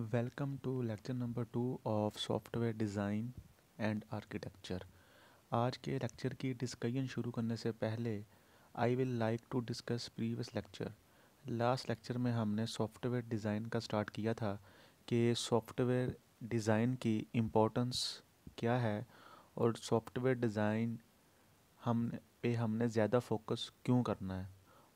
Welcome to lecture number 2 of software design and architecture. आज के lecture की discussion शुरू करने से पहले I will like to discuss previous lecture. Last lecture में हमने सॉफ्टवेयर डिज़ाइन का स्टार्ट किया था कि सॉफ्टवेयर डिज़ाइन की इम्पोर्टेंस क्या है और सॉफ्टवेयर डिज़ाइन हमने ज़्यादा फोकस क्यों करना है,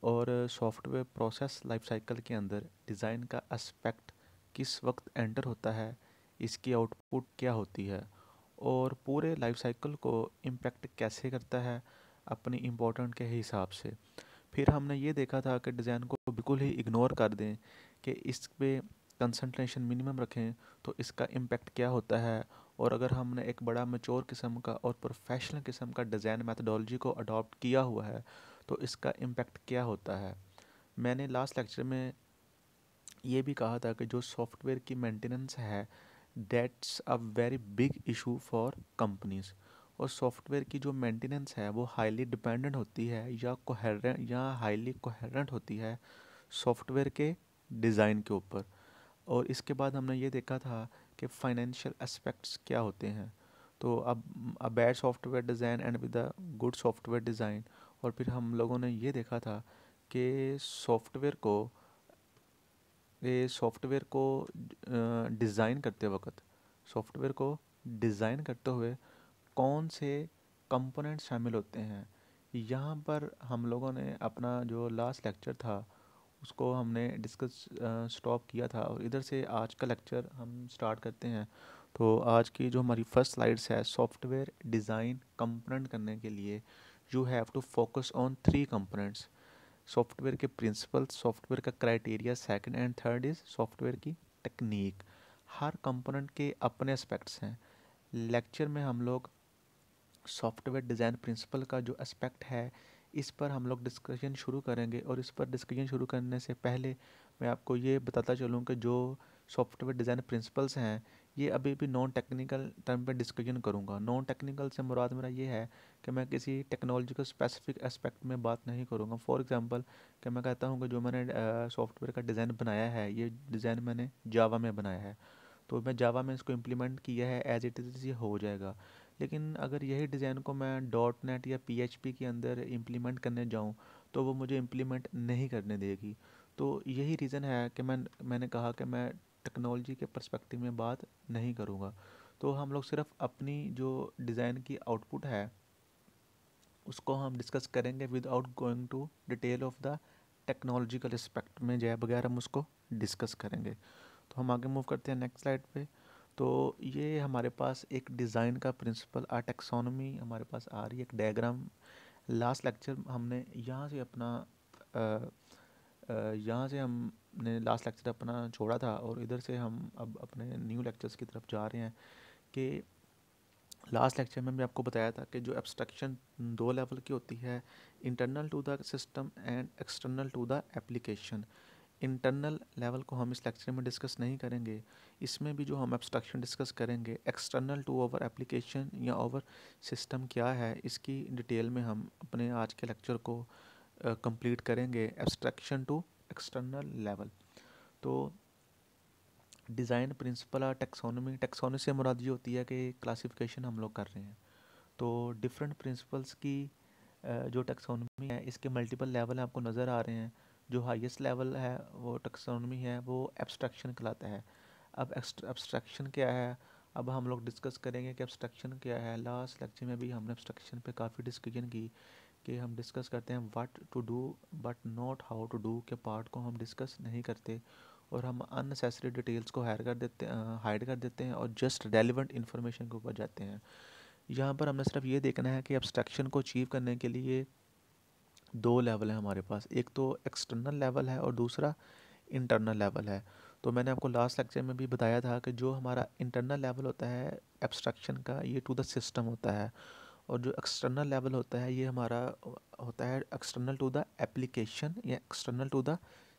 और सॉफ्टवेयर प्रोसेस लाइफ साइकिल के अंदर डिज़ाइन का एस्पेक्ट किस वक्त एंटर होता है, इसकी आउटपुट क्या होती है और पूरे लाइफ साइकिल को इम्पेक्ट कैसे करता है अपनी इम्पोर्टेंट के हिसाब से। फिर हमने ये देखा था कि डिज़ाइन को बिल्कुल ही इग्नोर कर दें कि इस पे कंसंट्रेशन मिनिमम रखें तो इसका इम्पेक्ट क्या होता है, और अगर हमने एक बड़ा मैच्योर किस्म का और प्रोफेशनल किस्म का डिज़ाइन मेथडोलॉजी को अडॉप्ट किया हुआ है तो इसका इम्पेक्ट क्या होता है। मैंने लास्ट लेक्चर में ये भी कहा था कि जो सॉफ्टवेयर की मेंटेनेंस है that's a very big issue for companies, और सॉफ्टवेयर की जो मेंटेनेंस है वो हाईली डिपेंडेंट होती है या हाईली कोहेरेंट होती है सॉफ्टवेयर के डिज़ाइन के ऊपर। और इसके बाद हमने ये देखा था कि फाइनेंशियल एस्पेक्ट्स क्या होते हैं। तो अब a bad software design and with a good software design. और फिर हम लोगों ने ये देखा था कि सॉफ्टवेयर को डिज़ाइन करते वक्त सॉफ्टवेयर को डिज़ाइन करते हुए कौन से कंपोनेंट शामिल होते हैं। यहाँ पर हम लोगों ने अपना जो लास्ट लेक्चर था उसको हमने डिस्कस स्टॉप किया था, और इधर से आज का लेक्चर हम स्टार्ट करते हैं। तो आज की जो हमारी फर्स्ट स्लाइड्स है, सॉफ्टवेयर डिज़ाइन कंपोनेंट करने के लिए you have to focus on 3 components. Software के प्रिंसिपल्स, सॉफ्टवेयर का criteria second, and third is software की टेक्निक। हर कंपोनेंट के अपने एस्पेक्ट्स हैं। लेक्चर में हम लोग सॉफ्टवेयर डिज़ाइन प्रिंसिपल का जो एस्पेक्ट है इस पर हम लोग डिस्कशन शुरू करेंगे, और इस पर डिस्कशन शुरू करने से पहले मैं आपको ये बताता चलूँ कि जो सॉफ्टवेयर डिज़ाइन प्रिंसिपल्स हैं ये अभी भी नॉन टेक्निकल टर्म पे डिस्कशन करूँगा। नॉन टेक्निकल से मुराद मेरा ये है कि मैं किसी टेक्नोलॉजिकल स्पेसिफिक एस्पेक्ट में बात नहीं करूँगा। फॉर एग्जांपल कि मैं कहता हूँ कि जो मैंने सॉफ्टवेयर का डिज़ाइन बनाया है ये डिज़ाइन मैंने जावा में बनाया है, तो मैं जावा में इसको इम्प्लीमेंट किया है, एज इट इज़ ये हो जाएगा। लेकिन अगर यही डिज़ाइन को मैं डॉट नेट या पीएचपी के अंदर इम्प्लीमेंट करने जाऊँ तो वो मुझे इम्प्लीमेंट नहीं करने देगी। तो यही रीज़न है कि मैंने कहा कि मैं टेक्नोलॉजी के पर्सपेक्टिव में बात नहीं करूँगा। तो हम लोग सिर्फ अपनी जो डिज़ाइन की आउटपुट है उसको हम डिस्कस करेंगे without going to detail of the technological aspect में जाए बगैर हम उसको डिस्कस करेंगे। तो हम आगे मूव करते हैं नेक्स्ट स्लाइड पे। तो ये हमारे पास एक डिज़ाइन का प्रिंसिपल टैक्सोनॉमी हमारे पास आ रही है, एक डायग्राम। लास्ट लेक्चर हमने यहाँ से हमने लास्ट लेक्चर अपना छोड़ा था, और इधर से हम अब अपने न्यू लेक्चर्स की तरफ जा रहे हैं। कि लास्ट लेक्चर में भी आपको बताया था कि जो एब्स्ट्रैक्शन 2 लेवल की होती है, internal to the system and external to the application. Internal level को हम इस लेक्चर में डिस्कस नहीं करेंगे। इसमें भी जो हम एब्स्ट्रैक्शन डिस्कस करेंगे एक्सटर्नल टू ओवर एप्लीकेशन या ओवर सिस्टम क्या है, इसकी डिटेल में हम अपने आज के लेक्चर को कंप्लीट करेंगे एब्स्ट्रैक्शन टू एक्सटर्नल लेवल। तो डिज़ाइन प्रिंसिपल और टैक्सोनॉमी, टैक्सोनॉमी से मुराद ये होती है कि क्लासिफिकेशन हम लोग कर रहे हैं। तो डिफरेंट प्रिंसिपल्स की जो टैक्सोनॉमी है इसके मल्टीपल लेवल आपको नज़र आ रहे हैं। जो हाईएस्ट लेवल है वो टैक्सोनॉमी है, वो एब्स्ट्रैक्शन कहलाता है। अब एब्स्ट्रैक्शन क्या है, अब हम लोग डिस्कस करेंगे कि एब्स्ट्रैक्शन क्या है। लास्ट लेक्चर में भी हमने एब्स्ट्रैक्शन पे काफ़ी डिस्कशन की कि हम डिस्कस करते हैं what to do but not how to do के पार्ट को हम डिस्कस नहीं करते, और हम अननेसेसरी डिटेल्स को हाइड कर देते हैं और जस्ट रेलिवेंट इन्फॉर्मेशन के ऊपर जाते हैं। यहाँ पर हमने सिर्फ ये देखना है कि एब्स्ट्रैक्शन को अचीव करने के लिए 2 लेवल है हमारे पास, एक तो एक्सटर्नल लेवल है और दूसरा इंटरनल लेवल है। तो मैंने आपको लास्ट लेक्चर में भी बताया था कि जो हमारा इंटरनल लेवल होता है एब्स्ट्रैक्शन का ये टू द सिस्टम होता है, और जो एक्सटर्नल लेवल होता है ये हमारा होता है एक्सटर्नल टू द एप्लीकेशन या एक्सटर्नल टू द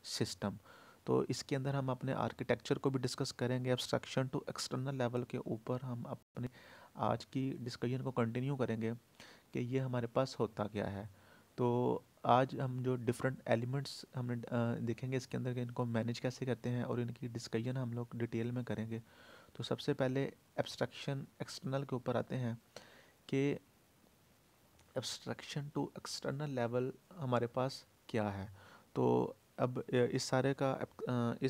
सिस्टम। तो इसके अंदर हम अपने आर्किटेक्चर को भी डिस्कस करेंगे। एब्स्ट्रैक्शन टू एक्सटर्नल लेवल के ऊपर हम अपने आज की डिस्कशन को कंटिन्यू करेंगे कि ये हमारे पास होता क्या है। तो आज हम जो डिफरेंट एलिमेंट्स हमने देखेंगे इसके अंदर कि इनको मैनेज कैसे करते हैं और इनकी डिस्कशन हम लोग डिटेल में करेंगे। तो सबसे पहले एब्स्ट्रैक्शन एक्सटर्नल के ऊपर आते हैं कि एब्स्ट्रैक्शन टू एक्सटर्नल लेवल हमारे पास क्या है। तो अब इस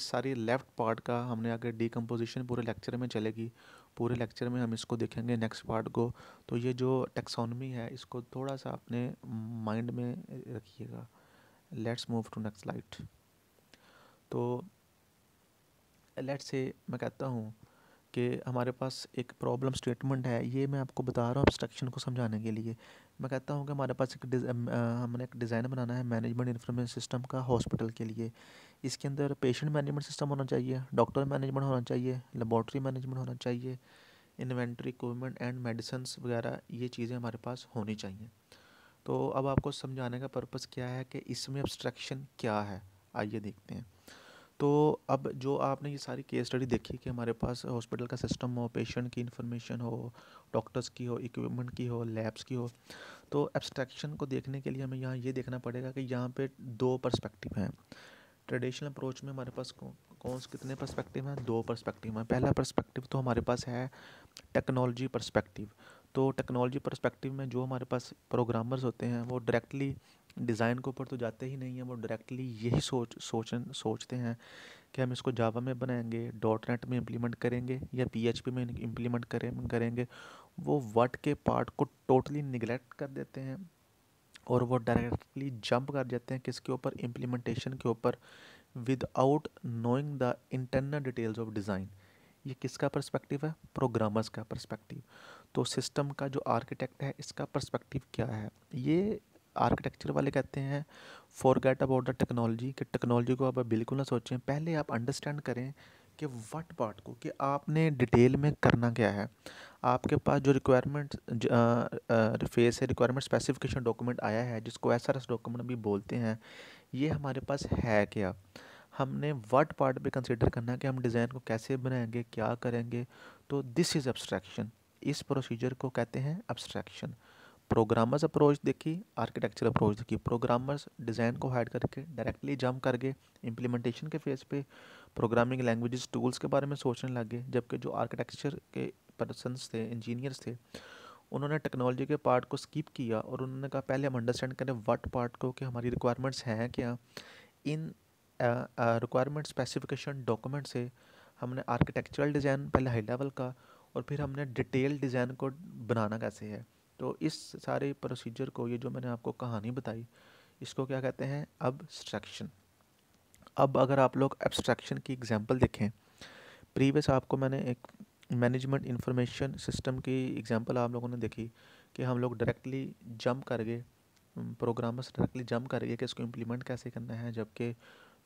सारी लेफ़्ट पार्ट का हमने आगे डिकम्पोजिशन पूरे लेक्चर में चलेगी, पूरे लेक्चर में हम इसको देखेंगे नेक्स्ट पार्ट को। तो ये जो टेक्सोनमी है इसको थोड़ा सा अपने माइंड में रखिएगा। Let's move to next slide. तो लेट्स से मैं कहता हूँ कि हमारे पास एक प्रॉब्लम स्टेटमेंट है, ये मैं आपको बता रहा हूँ एब्स्ट्रैक्शन को समझाने के लिए। मैं कहता हूँ कि हमारे पास हमने एक डिज़ाइन बनाना है मैनेजमेंट इन्फॉर्मेशन सिस्टम का हॉस्पिटल के लिए। इसके अंदर पेशेंट मैनेजमेंट सिस्टम होना चाहिए, डॉक्टर मैनेजमेंट होना चाहिए, लेबॉर्ट्री मैनेजमेंट होना चाहिए, इन्वेंट्री इक्विपमेंट एंड मेडिसिन वगैरह, ये चीज़ें हमारे पास होनी चाहिए। तो अब आपको समझाने का पर्पज़ क्या है कि इसमें एब्स्ट्रैक्शन क्या है, आइए देखते हैं। तो अब जो आपने ये सारी केस स्टडी देखी कि हमारे पास हॉस्पिटल का सिस्टम हो, पेशेंट की इन्फॉर्मेशन हो, डॉक्टर्स की हो, इक्विपमेंट की हो, लैब्स की हो, तो एब्स्ट्रैक्शन को देखने के लिए हमें यहाँ ये देखना पड़ेगा कि यहाँ पे दो पर्सपेक्टिव हैं। ट्रेडिशनल अप्रोच में हमारे पास कौन से कितने पर्सपेक्टिव हैं? दो पर्सपेक्टिव हैं। पहला पर्सपेक्टिव तो हमारे पास है टेक्नोलॉजी पर्सपेक्टिव। तो टेक्नोलॉजी पर्सपेक्टिव में जो हमारे पास प्रोग्रामर्स होते हैं वो डायरेक्टली डिज़ाइन के ऊपर तो जाते ही नहीं हैं, वो डायरेक्टली यही सोचते हैं कि हम इसको जावा में बनाएंगे, डॉट नेट में इम्प्लीमेंट करेंगे या पीएचपी में इम्प्लीमेंट करेंगे। वो वर्ड के पार्ट को टोटली निगलेक्ट कर देते हैं और वो डायरेक्टली जंप कर जाते हैं किसके ऊपर? इम्प्लीमेंटेशन के ऊपर, without knowing the internal details of design. ये किसका पर्सपेक्टिव है? प्रोग्रामर्स का पर्सपेक्टिव। तो सिस्टम का जो आर्किटेक्ट है इसका पर्सपेक्टिव क्या है? ये आर्किटेक्चर वाले कहते हैं फॉरगेट अबाउट द टेक्नोलॉजी, कि टेक्नोलॉजी को आप बिल्कुल ना सोचें, पहले आप अंडरस्टैंड करें कि व्हाट पार्ट को, कि आपने डिटेल में करना क्या है। आपके पास जो रिक्वायरमेंट फेस है, रिक्वायरमेंट स्पेसिफिकेशन डॉक्यूमेंट आया है जिसको एसआरएस डॉक्यूमेंट भी बोलते हैं, ये हमारे पास है क्या? हमने व्हाट पार्ट पे कंसिडर करना है कि हम डिज़ाइन को कैसे बनाएंगे, क्या करेंगे। तो दिस इज़ एब्स्ट्रैक्शन। इस प्रोसीजर को कहते हैं एब्स्ट्रैक्शन। प्रोग्रामर्स अप्रोच देखी, आर्किटेक्चर अप्रोच देखी। प्रोग्रामर्स डिज़ाइन को हाइड करके डायरेक्टली जंप कर गए इम्प्लीमेंटेशन के फेज पे, प्रोग्रामिंग लैंग्वेजेस टूल्स के बारे में सोचने लग गए। जबकि जो आर्किटेक्चर के पर्सनस थे, इंजीनियर्स थे, उन्होंने टेक्नोलॉजी के पार्ट को स्किप किया और उन्होंने कहा पहले हम अंडरस्टैंड करें व्हाट पार्ट को, कि हमारी रिक्वायरमेंट्स हैं क्या। इन रिक्वायरमेंट स्पेसिफिकेशन डॉक्यूमेंट से हमने आर्किटेक्चरल डिज़ाइन पहले हाई लेवल का, और फिर हमने डिटेल डिज़ाइन को बनाना कैसे है। तो इस सारे प्रोसीजर को, ये जो मैंने आपको कहानी बताई, इसको क्या कहते हैं? अब्स्ट्रैक्शन। अब अगर आप लोग एब्स्ट्रैक्शन की एग्जांपल देखें, प्रीवियस आपको मैंने एक मैनेजमेंट इंफॉर्मेशन सिस्टम की एग्जांपल आप लोगों ने देखी कि हम लोग डायरेक्टली जंप कर गए, प्रोग्रामर्स डायरेक्टली जंप कर गए कि इसको इम्प्लीमेंट कैसे करना है। जबकि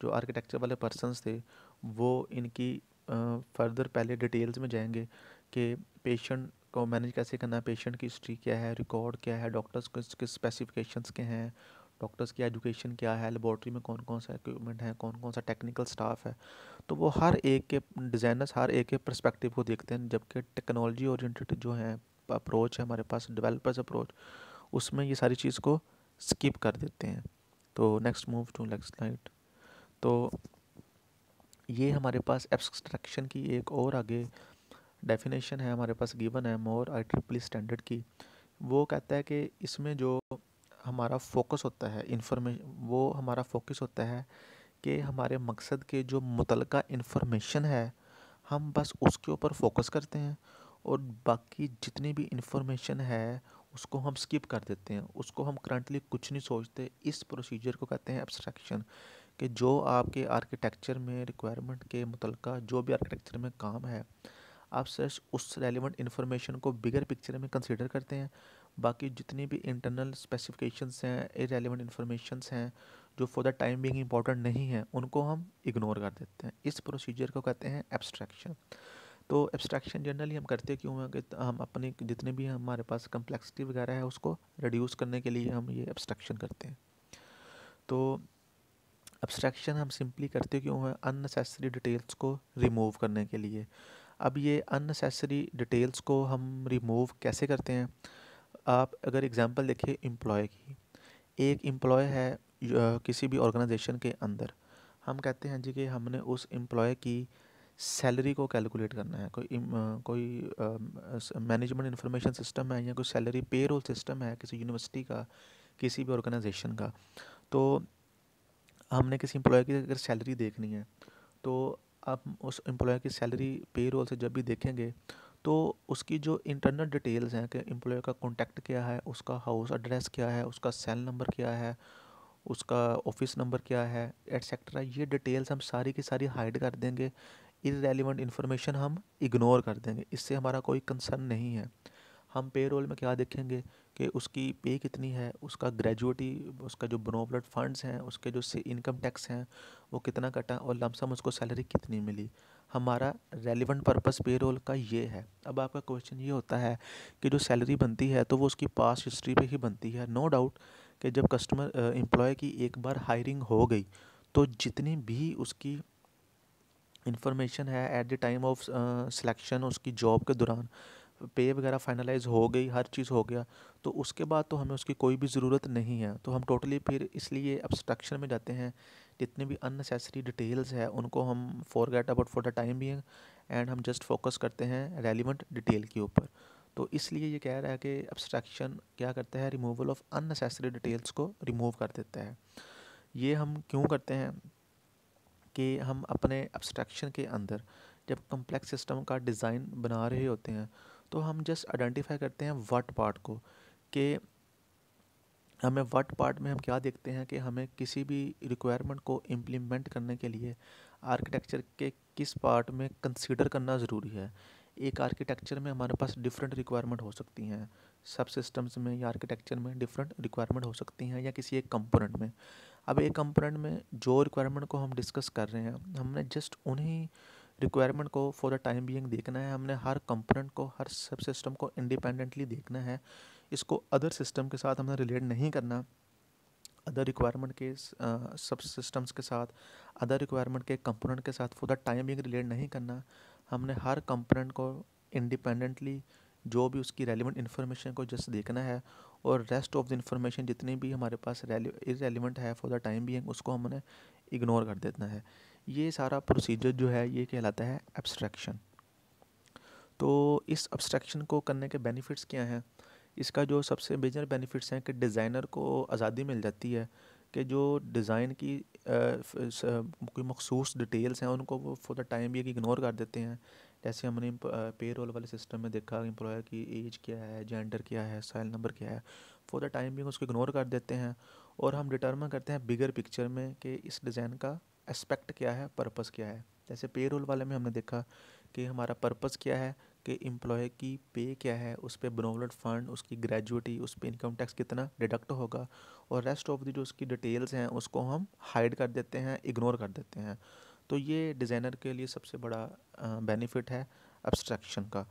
जो आर्किटेक्चर वाले पर्सन्स थे वो इनकी फर्दर पहले डिटेल्स में जाएंगे कि पेशेंट को मैनेज कैसे करना है, पेशेंट की हिस्ट्री क्या है, रिकॉर्ड क्या है, डॉक्टर्स किस स्पेसिफिकेशंस के हैं, डॉक्टर्स की एजुकेशन क्या है, लेबॉर्ट्री में कौन कौन सा इक्विपमेंट है, कौन कौन सा टेक्निकल स्टाफ है। तो वो हर एक के डिज़ाइनर्स हर एक के पर्सपेक्टिव को देखते हैं। जबकि टेक्नोलॉजी ओरिएंटेड जो है अप्रोच है हमारे पास, डेवलपर्स अप्रोच, उसमें ये सारी चीज़ को स्किप कर देते हैं। तो next move to next slide. तो ये हमारे पास एब्स्ट्रैक्शन की एक और आगे डेफिनेशन है हमारे पास गिवन है मोर IEEE स्टैंडर्ड की। वो कहता है कि इसमें जो हमारा फोकस होता है वो हमारा फोकस होता है कि हमारे मकसद के जो मुतलका इन्फॉर्मेशन है हम बस उसके ऊपर फोकस करते हैं, और बाकी जितनी भी इंफॉर्मेशन है उसको हम स्किप कर देते हैं, उसको हम करंटली कुछ नहीं सोचते। इस प्रोसीजर को कहते हैं एब्स्ट्रैक्शन। कि जो आपके आर्किटेक्चर में रिक्वायरमेंट के मुतलका जो भी आर्किटेक्चर में काम है, आप सिर्फ उस रेलिवेंट इन्फॉर्मेशन को बिगर पिक्चर में कंसीडर करते हैं। बाकी जितनी भी इंटरनल स्पेसिफिकेशंस हैं, इररेलेवेंट इन्फॉर्मेशंस हैं जो for the time being important नहीं है, उनको हम इग्नोर कर देते हैं। इस प्रोसीजर को कहते हैं एब्स्ट्रैक्शन। तो एब्स्ट्रैक्शन जनरली हम करते क्यों हैं? कि हम अपनी जितने भी हमारे पास कम्प्लेक्सिटी वगैरह है उसको रिड्यूस करने के लिए हम ये एब्स्ट्रैक्शन करते हैं। तो एब्स्ट्रैक्शन हम सिंपली करते क्यों हैं? अननेसेसरी डिटेल्स को रिमूव करने के लिए। अब ये अननेसेसरी डिटेल्स को हम रिमूव कैसे करते हैं? आप अगर एग्जांपल देखिए एम्प्लॉय की, एक एम्प्लॉय है किसी भी ऑर्गेनाइजेशन के अंदर, हम कहते हैं जी कि हमने उस एम्प्लॉय की सैलरी को कैलकुलेट करना है। कोई मैनेजमेंट इंफॉर्मेशन सिस्टम है या कोई सैलरी पेरोल सिस्टम है किसी यूनिवर्सिटी का, किसी भी ऑर्गेनाइजेशन का। तो हमने किसी एम्प्लॉय की अगर सैलरी देखनी है, तो आप उस एम्प्लॉय की सैलरी पेरोल से जब भी देखेंगे, तो उसकी जो इंटरनल डिटेल्स हैं कि एम्प्लॉय का कॉन्टैक्ट क्या है, उसका हाउस एड्रेस क्या है, उसका सेल नंबर क्या है, उसका ऑफिस नंबर क्या है, एटसेट्रा, ये डिटेल्स हम सारी की सारी हाइड कर देंगे। इररेलेवेंट इन्फॉर्मेशन हम इग्नोर कर देंगे, इससे हमारा कोई कंसर्न नहीं है। हम पे रोल में क्या देखेंगे कि उसकी पे कितनी है, उसका ग्रेजुएटी, उसका जो बेनिफिट फंड्स हैं, उसके जो से इनकम टैक्स हैं वो कितना कटा, और लमसम उसको सैलरी कितनी मिली। हमारा रेलिवेंट पर्पस पे रोल का ये है। अब आपका क्वेश्चन ये होता है कि जो सैलरी बनती है तो वो उसकी पास्ट हिस्ट्री पे ही बनती है। नो डाउट कि जब कस्टमर एम्प्लॉय की एक बार हायरिंग हो गई, तो जितनी भी उसकी इंफॉर्मेशन है at the time of selection, उसकी जॉब के दौरान पे वगैरह फाइनलाइज हो गई, हर चीज़ हो गया, तो उसके बाद तो हमें उसकी कोई भी ज़रूरत नहीं है। तो हम टोटली फिर इसलिए एब्स्ट्रैक्शन में जाते हैं। जितनी भी अननेसेसरी डिटेल्स है उनको हम forget about for the time being, and हम जस्ट फोकस करते हैं रेलिवेंट डिटेल के ऊपर। तो इसलिए ये कह रहा है कि एब्स्ट्रैक्शन क्या करता है, रिमूवल ऑफ अननेसेसरी डिटेल्स को रिमूव कर देता है। ये हम क्यों करते हैं कि हम अपने एब्स्ट्रैक्शन के अंदर जब कम्प्लेक्स सिस्टम का डिज़ाइन बना रहे होते हैं, तो हम जस्ट आइडेंटिफाई करते हैं व्हाट पार्ट को, कि हमें व्हाट पार्ट में हम क्या देखते हैं कि हमें किसी भी रिक्वायरमेंट को इम्प्लीमेंट करने के लिए आर्किटेक्चर के किस पार्ट में कंसीडर करना ज़रूरी है। एक आर्किटेक्चर में हमारे पास डिफरेंट रिक्वायरमेंट हो सकती हैं, सब सिस्टम्स में या आर्किटेक्चर में डिफरेंट रिक्वायरमेंट हो सकती हैं, या किसी एक कंपोनेंट में। अब एक कंपोनेंट में जो रिक्वायरमेंट को हम डिस्कस कर रहे हैं, हमने जस्ट उन्हीं रिक्वायरमेंट को फॉर द टाइम बीइंग देखना है। हमने हर कंपोनेंट को, हर सब सिस्टम को इंडिपेंडेंटली देखना है। इसको अदर सिस्टम के साथ हमने रिलेट नहीं करना, अदर रिक्वायरमेंट के सब सिस्टम्स के साथ, अदर रिक्वायरमेंट के कंपोनेंट के साथ for the time being relate नहीं करना। हमने हर कंपोनेंट को इंडिपेंडेंटली, जो भी उसकी रेलिवेंट इन्फॉर्मेशन को जस्ट देखना है, और रेस्ट ऑफ द इन्फॉर्मेशन जितनी भी हमारे पास इरेलीवेंट है फॉर द टाइम बीइंग, उसको हमने इग्नोर कर देना है। ये सारा प्रोसीजर जो है ये कहलाता है एब्स्ट्रैक्शन। तो इस एब्स्ट्रैक्शन को करने के बेनिफिट्स क्या हैं? इसका जो सबसे मेजर बेनिफिट्स हैं कि डिज़ाइनर को आज़ादी मिल जाती है कि जो डिज़ाइन की कोई मखसूस डिटेल्स हैं उनको वो फॉर द टाइम भी इग्नोर कर देते हैं। जैसे हमने पे रोल वाले सिस्टम में देखा, एम्प्लॉयर की एज क्या है, जेंडर क्या है, साइल नंबर क्या है, फॉर द टाइम भी उसको इग्नोर कर देते हैं। और हम डिटर्मिन करते हैं बिगर पिक्चर में कि इस डिज़ाइन का एस्पेक्ट क्या है, पर्पस क्या है। जैसे पे रोल वाले में हमने देखा कि हमारा पर्पस क्या है, कि एम्प्लॉय की पे क्या है, उस पे बेनिफिट फ़ंड, उसकी ग्रेजुएटी, उस पे इनकम टैक्स कितना डिडक्ट होगा, और रेस्ट ऑफ द जो उसकी डिटेल्स हैं उसको हम हाइड कर देते हैं, इग्नोर कर देते हैं। तो ये डिज़ाइनर के लिए सबसे बड़ा बेनिफिट है एब्स्ट्रैक्शन का।